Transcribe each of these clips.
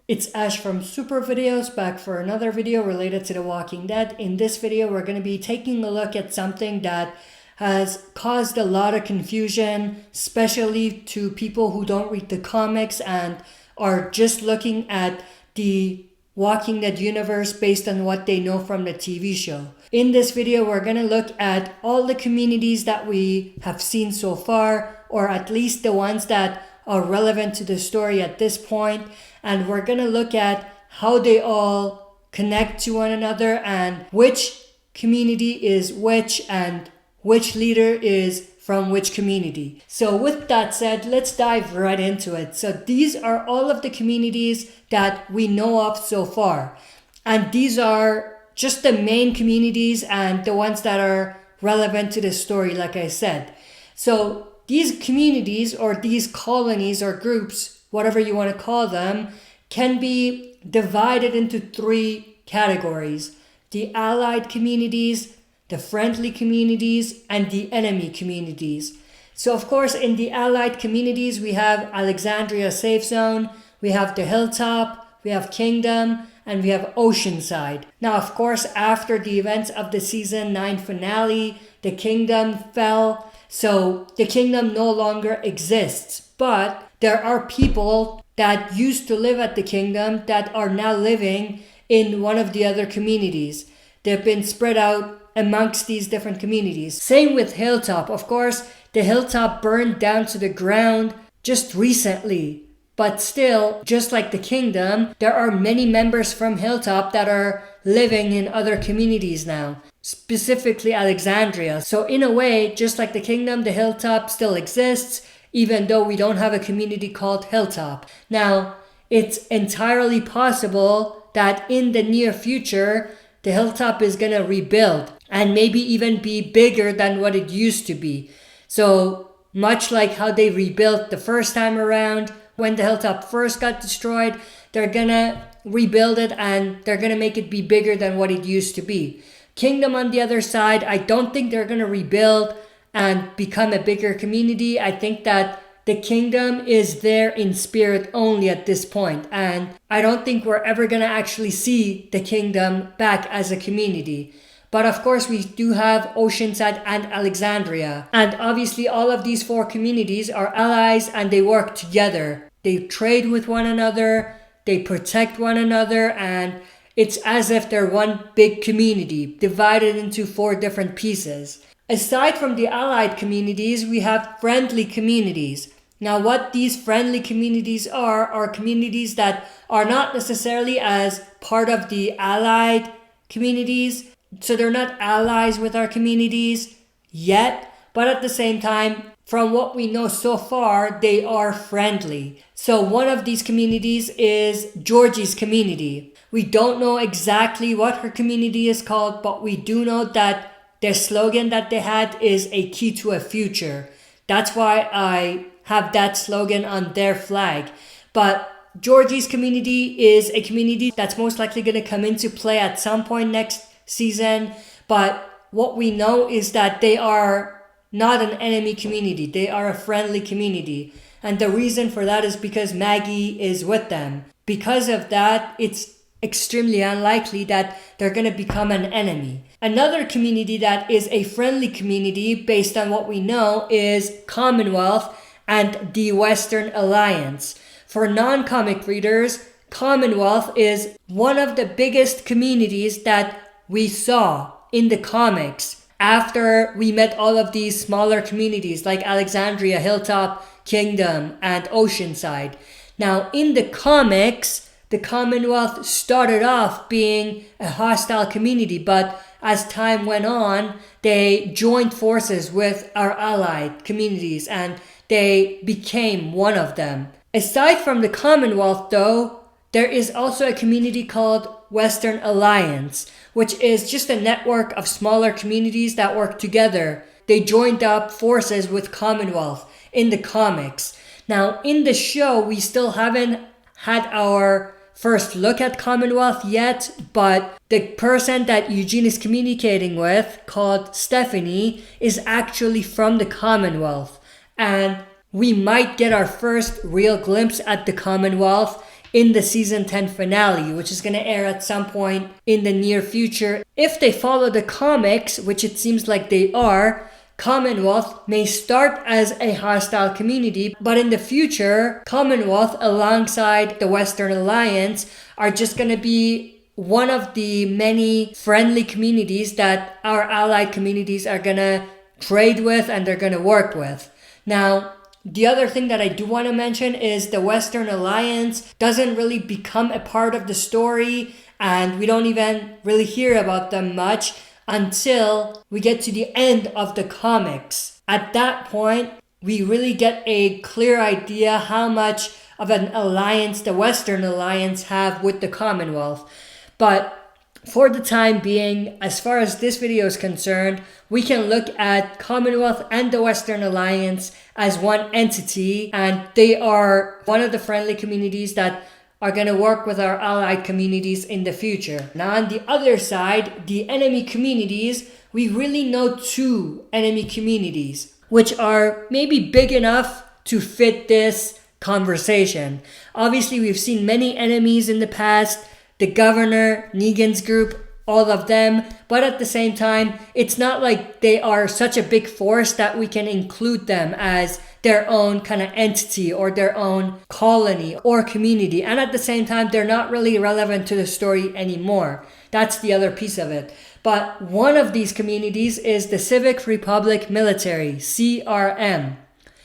It's Ash from Super Videos, back for another video related to The Walking Dead. In this video, we're going to be taking a look at something that has caused a lot of confusion, especially to people who don't read the comics and are just looking at the Walking Dead universe based on what they know from the TV show. In this video, we're going to look at all the communities that we have seen so far, or at least the ones that are relevant to the story at this point, and we're going to look at how they all connect to one another and which community is which and which leader is from which community. So with that said, let's dive right into it. So these are all of the communities that we know of so far, and these are just the main communities and the ones that are relevant to the story, like I said. So these communities or these colonies or groups, whatever you want to call them, can be divided into three categories: the allied communities, the friendly communities, and the enemy communities. So of course, in the allied communities, we have Alexandria Safe Zone, we have the Hilltop, we have Kingdom, and we have Oceanside. Now, of course, after the events of the season 9 finale, the Kingdom fell. So the Kingdom no longer exists, but there are people that used to live at the Kingdom that are now living in one of the other communities. They've been spread out amongst these different communities. Same with Hilltop. Of course, the Hilltop burned down to the ground just recently, but still, just like the Kingdom, there are many members from Hilltop that are living in other communities now, specifically Alexandria. So in a way, just like the Kingdom, the Hilltop still exists, even though we don't have a community called Hilltop. Now, it's entirely possible that in the near future, the Hilltop is going to rebuild and maybe even be bigger than what it used to be. So much like how they rebuilt the first time around, when the Hilltop first got destroyed, they're going to rebuild it and they're going to make it be bigger than what it used to be. Kingdom, on the other side, I don't think they're going to rebuild and become a bigger community. I think that the Kingdom is there in spirit only at this point, and I don't think we're ever going to actually see the Kingdom back as a community. But of course, we do have Oceanside and Alexandria, and obviously all of these four communities are allies and they work together. They trade with one another, they protect one another, and it's as if they're one big community divided into four different pieces. Aside from the allied communities, we have friendly communities. Now, what these friendly communities are communities that are not necessarily as part of the allied communities. So they're not allies with our communities yet, but at the same time, from what we know so far, they are friendly. So one of these communities is Georgie's community. We don't know exactly what her community is called, but we do know that their slogan that they had is a key to a future. That's why I have that slogan on their flag. But Georgie's community is a community that's most likely going to come into play at some point next season. But what we know is that they are not an enemy community. They are a friendly community. And the reason for that is because Maggie is with them. Because of that, it's extremely unlikely that they're going to become an enemy. Another community that is a friendly community based on what we know is Commonwealth and the Western Alliance. For non-comic readers, Commonwealth is one of the biggest communities that we saw in the comics after we met all of these smaller communities like Alexandria, Hilltop, Kingdom, and Oceanside. Now, in the comics, the Commonwealth started off being a hostile community, but as time went on, they joined forces with our allied communities and they became one of them. Aside from the Commonwealth, though, there is also a community called Western Alliance, which is just a network of smaller communities that work together. They joined up forces with Commonwealth in the comics. Now, in the show, we still haven't had our first look at Commonwealth yet, but the person that Eugene is communicating with, called Stephanie, is actually from the Commonwealth. And we might get our first real glimpse at the Commonwealth in the season 10 finale, which is going to air at some point in the near future. If they follow the comics, which it seems like they are, Commonwealth may start as a hostile community, but in the future, Commonwealth alongside the Western Alliance are just going to be one of the many friendly communities that our allied communities are going to trade with and they're going to work with. Now, the other thing that I do want to mention is the Western Alliance doesn't really become a part of the story, and we don't even really hear about them much until we get to the end of the comics. At that point, we really get a clear idea how much of an alliance the Western Alliance have with the Commonwealth. But for the time being, as far as this video is concerned, we can look at Commonwealth and the Western Alliance as one entity, and they are one of the friendly communities that are going to work with our allied communities in the future. Now on the other side, the enemy communities, we really know two enemy communities, which are maybe big enough to fit this conversation. Obviously, we've seen many enemies in the past, the governor, Negan's group, all of them, but at the same time, it's not like they are such a big force that we can include them as their own kind of entity or their own colony or community. And at the same time, they're not really relevant to the story anymore. That's the other piece of it. But one of these communities is the Civic Republic Military, CRM.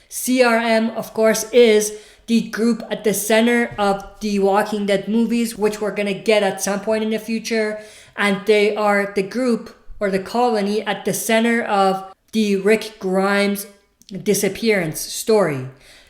CRM, of course, is the group at the center of the Walking Dead movies, which we're going to get at some point in the future. And they are the group or the colony at the center of the Rick Grimes disappearance story.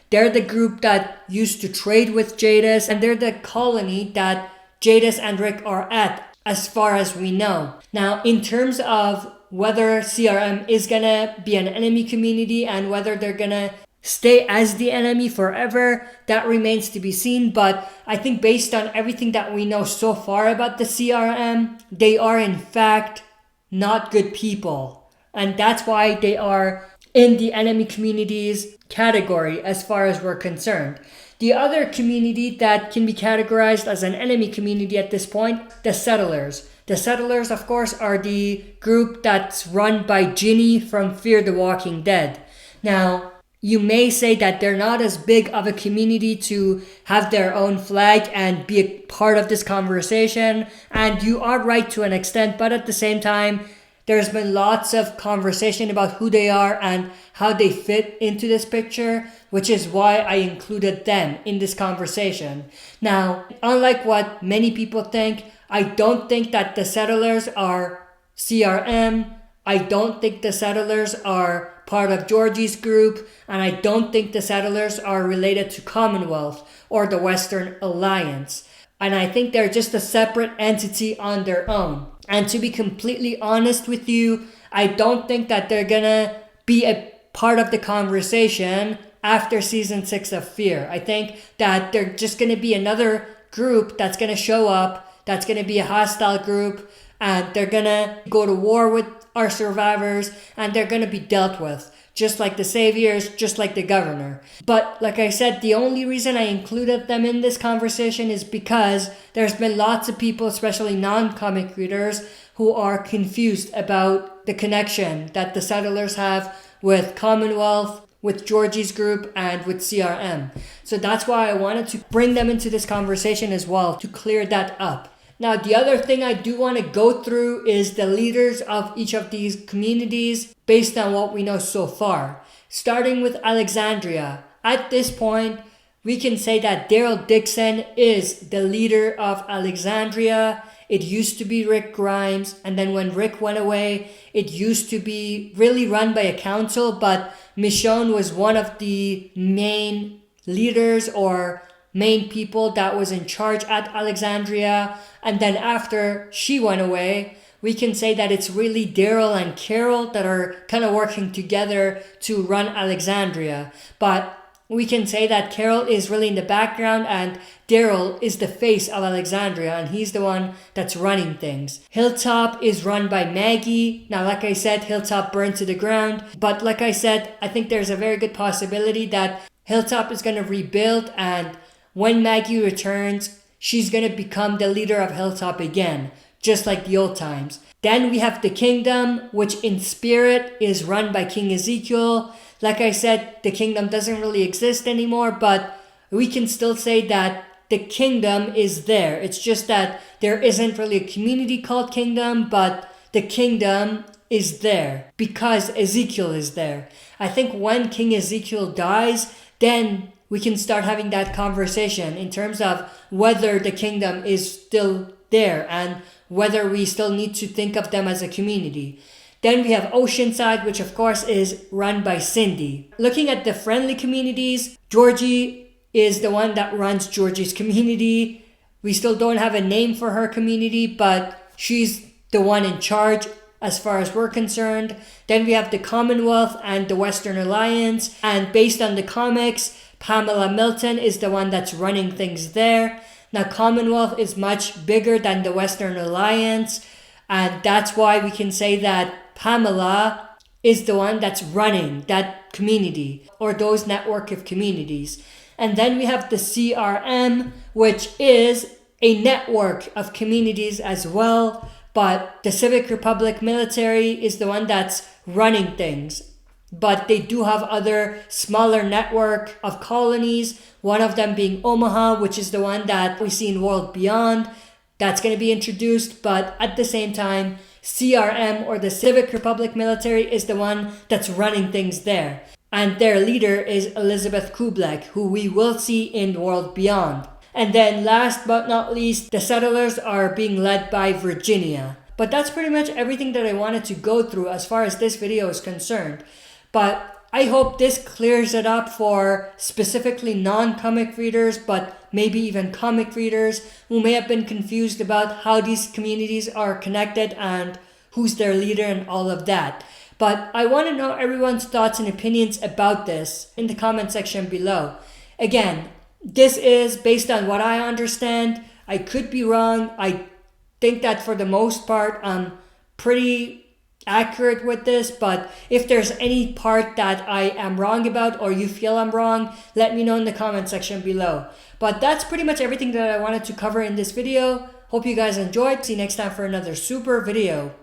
They're the group that used to trade with Jadis, and they're the colony that Jadis and Rick are at, as far as we know. Now, in terms of whether CRM is going to be an enemy community and whether they're going to stay as the enemy forever, that remains to be seen. But I think based on everything that we know so far about the CRM, they are in fact not good people. And that's why they are in the enemy communities category as far as we're concerned. The other community that can be categorized as an enemy community at this point, the Settlers. The Settlers, of course, are the group that's run by Ginny from Fear the Walking Dead. Now, you may say that they're not as big of a community to have their own flag and be a part of this conversation, and you are right to an extent, but at the same time, there's been lots of conversation about who they are and how they fit into this picture, which is why I included them in this conversation. Now, unlike what many people think, I don't think that the Settlers are CRM. I don't think the Settlers are part of Georgie's group, and I don't think the Settlers are related to Commonwealth or the Western Alliance. And I think they're just a separate entity on their own. And to be completely honest with you, I don't think that they're gonna be a part of the conversation after season 6 of Fear. I think that they're just gonna be another group that's gonna show up, that's gonna be a hostile group, and they're gonna go to war with our survivors, and they're gonna be dealt with, just like the Saviors, just like the Governor. But like I said, the only reason I included them in this conversation is because there's been lots of people, especially non-comic readers, who are confused about the connection that the Settlers have with Commonwealth, with Georgie's group, and with CRM. So that's why I wanted to bring them into this conversation as well, to clear that up. Now, the other thing I do want to go through is the leaders of each of these communities based on what we know so far. Starting with Alexandria. At this point, we can say that Daryl Dixon is the leader of Alexandria. It used to be Rick Grimes, and then when Rick went away, it used to be really run by a council, but Michonne was one of the main leaders or main people that was in charge at Alexandria. And then after she went away, we can say that it's really Daryl and Carol that are kind of working together to run Alexandria. But we can say that Carol is really in the background and Daryl is the face of Alexandria, and he's the one that's running things. Hilltop is run by Maggie. Now, like I said, Hilltop burned to the ground. But like I said, I think there's a very good possibility that Hilltop is going to rebuild, and when Maggie returns, she's going to become the leader of Hilltop again, just like the old times. Then we have the kingdom, which in spirit is run by King Ezekiel. Like I said, the kingdom doesn't really exist anymore, but we can still say that the kingdom is there. It's just that there isn't really a community called kingdom, but the kingdom is there because Ezekiel is there. I think when King Ezekiel dies, then we can start having that conversation in terms of whether the kingdom is still there and whether we still need to think of them as a community. Then we have Oceanside, which of course is run by Cindy. Looking at the friendly communities, Georgie is the one that runs Georgie's community. We still don't have a name for her community, but she's the one in charge as far as we're concerned. Then we have the Commonwealth and the Western Alliance, and based on the comics, Pamela Milton is the one that's running things there. Now, Commonwealth is much bigger than the Western Alliance, and that's why we can say that Pamela is the one that's running that community or those network of communities. And then we have the CRM, which is a network of communities as well, but the Civic Republic military is the one that's running things. But they do have other smaller network of colonies, one of them being Omaha, which is the one that we see in World Beyond. That's going to be introduced, but at the same time, CRM or the Civic Republic military is the one that's running things there. And their leader is Elizabeth Kublek, who we will see in World Beyond. And then last but not least, the settlers are being led by Virginia. But that's pretty much everything that I wanted to go through as far as this video is concerned. But I hope this clears it up for specifically non-comic readers, but maybe even comic readers who may have been confused about how these communities are connected and who's their leader and all of that. But I want to know everyone's thoughts and opinions about this in the comment section below. Again, this is based on what I understand. I could be wrong. I think that for the most part, I'm pretty accurate with this, but if there's any part that I am wrong about or you feel I'm wrong, let me know in the comment section below. But that's pretty much everything that I wanted to cover in this video. Hope you guys enjoyed. See you next time for another super video.